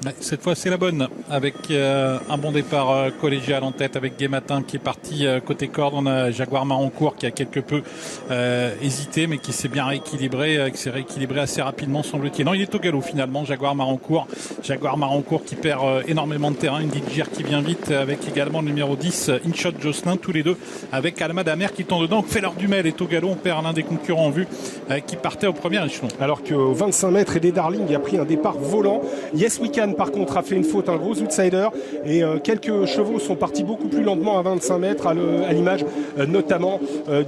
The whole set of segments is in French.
Ouais, cette fois c'est la bonne avec un bon départ collégial en tête avec Guématin qui est parti côté corde. On a Jaguar Maroncourt qui a quelque peu hésité mais qui s'est bien rééquilibré, qui s'est rééquilibré assez rapidement semble-t-il. Non, il est au galop finalement Jaguar Maroncourt. Jaguar Maroncourt qui perd énormément de terrain. Une Gire qui vient vite avec également le numéro 10 Inshot Jocelyn, tous les deux avec Alma Damer qui tend dedans. Feller Dumel est au galop. On perd l'un des concurrents en vue qui partait au premier échelon. Alors qu'au 25 mètres, Eddie Darling a pris un départ volant. Yes We Can par contre a fait une faute, un gros outsider, et quelques chevaux sont partis beaucoup plus lentement à 25 mètres à l'image notamment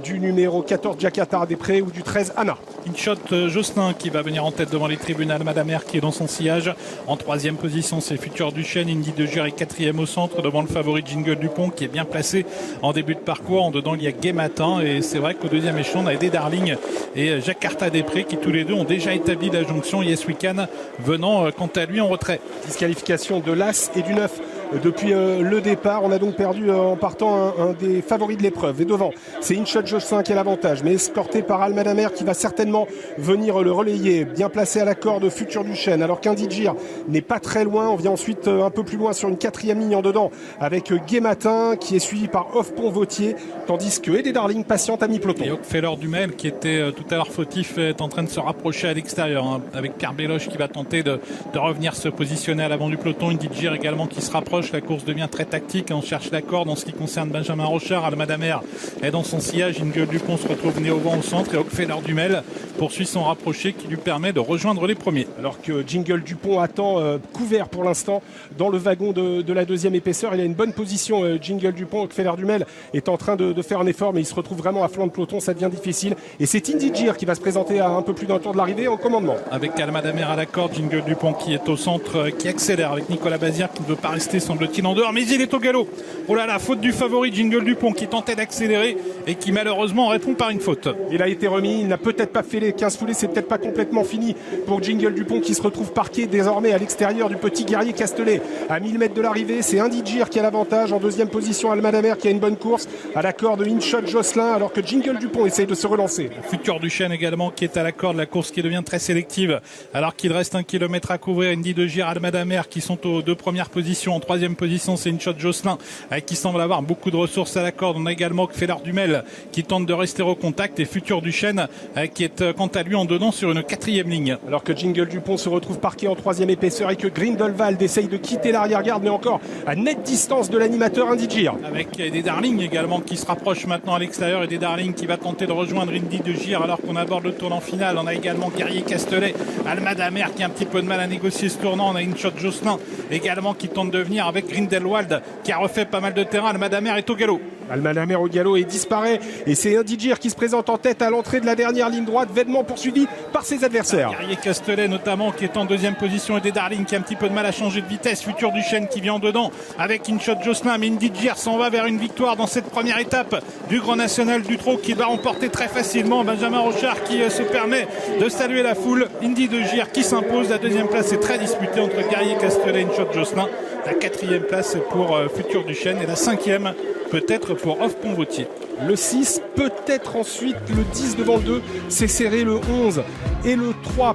du numéro 14 Jakarta des Prés ou du 13 Anna. Inshot Jocelyn qui va venir en tête devant les tribunales, Madame R qui est dans son sillage. En troisième position, c'est Futur Duchesne. Indy de Gire est quatrième au centre devant le favori Jingle Dupont qui est bien placé en début de parcours. En dedans, il y a Guématin, et c'est vrai qu'au deuxième échelon, on a Eddie Darling et Jakarta des Prés qui tous les deux ont déjà établi la jonction. Yes We Can venant quant à lui en retrait. Disqualification de l'As et du 9 depuis le départ. On a donc perdu en partant un des favoris de l'épreuve. Et devant, c'est Inshot Jocelyn qui a l'avantage, mais escorté par Alma Damer qui va certainement venir le relayer. Bien placé à la corde Futur Duchesne, alors qu'Indy de Gire n'est pas très loin. On vient ensuite un peu plus loin sur une quatrième ligne en dedans avec Guématin qui est suivi par Off-Pont-Vautier, tandis que Eddie Darling patiente à mi-peloton. Et Feller Dumel qui était tout à l'heure fautif est en train de se rapprocher à l'extérieur avec Pierre Béloche qui va tenter de revenir se positionner à l'avant du peloton. Indy de Gire également qui se rapproche. La course devient très tactique. On cherche la corde en ce qui concerne Benjamin Rochard. Alma Damer est dans son sillage. Jingle Dupont se retrouve né au vent au centre et Feller Dumel poursuit son rapproché qui lui permet de rejoindre les premiers. Alors que Jingle Dupont attend couvert pour l'instant dans le wagon de la deuxième épaisseur. Il a une bonne position Jingle Dupont. Feller Dumel est en train de faire un effort, mais il se retrouve vraiment à flanc de peloton. Ça devient difficile. Et c'est Indy de Gire qui va se présenter à un peu plus d'un tour de l'arrivée en commandement. Avec Alma Damer à la corde, Jingle Dupont qui est au centre, qui accélère avec Nicolas Bazir qui ne veut pas rester semble-t-il en dehors, mais il est au galop. Oh là là, faute du favori Jingle Dupont qui tentait d'accélérer et qui malheureusement répond par une faute. Il a été remis, il n'a peut-être pas fait les 15 foulées, c'est peut-être pas complètement fini pour Jingle Dupont qui se retrouve parqué désormais à l'extérieur du petit guerrier Castellet. À 1000 mètres de l'arrivée, c'est Indy de Gire qui a l'avantage. En deuxième position, Alma Damer qui a une bonne course à la corde Inshot Jocelyn, alors que Jingle Dupont essaye de se relancer. Futur Duchesne également qui est à la corde, la course qui devient très sélective alors qu'il reste 1 kilomètre à couvrir. Indy de Gire, Alma Damer qui sont aux deux premières positions. En troisième position, c'est Inshot Jocelyn qui semble avoir beaucoup de ressources à la corde. On a également Feller Dumel qui tente de rester au contact et Futur Duchesne qui est quant à lui en dedans sur une quatrième ligne. Alors que Jingle Dupont se retrouve parqué en troisième épaisseur et que Grindelwald essaye de quitter l'arrière-garde, mais encore à nette distance de l'animateur Indy de Gire. Avec Eddie Darling également qui se rapproche maintenant à l'extérieur. Eddie Darling qui va tenter de rejoindre Indy de Gire alors qu'on aborde le tournant final. On a également Guerrier Castellet, Alma Damer qui a un petit peu de mal à négocier ce tournant. On a Inshot Jocelyn également qui tente de venir avec Grindelwald qui a refait pas mal de terrain. Alma Damer est au galop. Alma Damer au galop et disparaît, et c'est Indy de Gire qui se présente en tête à l'entrée de la dernière ligne droite, vainement poursuivi par ses adversaires. Guerrier Castellet notamment qui est en deuxième position et des Darling qui a un petit peu de mal à changer de vitesse. Futur Duchesne qui vient en dedans avec Inshot Jocelyn, mais Indy de Gire s'en va vers une victoire dans cette première étape du Grand National du Trot qui va remporter très facilement. Benjamin Rochard qui se permet de saluer la foule. Indy de Gire qui s'impose. La deuxième place est très disputée entre Guerrier Castellet et Inshot Jocelyn. La quatrième place pour Futur Duchesne et la cinquième peut-être pour Off-Pont-Vautier. Le 6, peut-être ensuite le 10 devant le 2, c'est serré le 11 et le 3.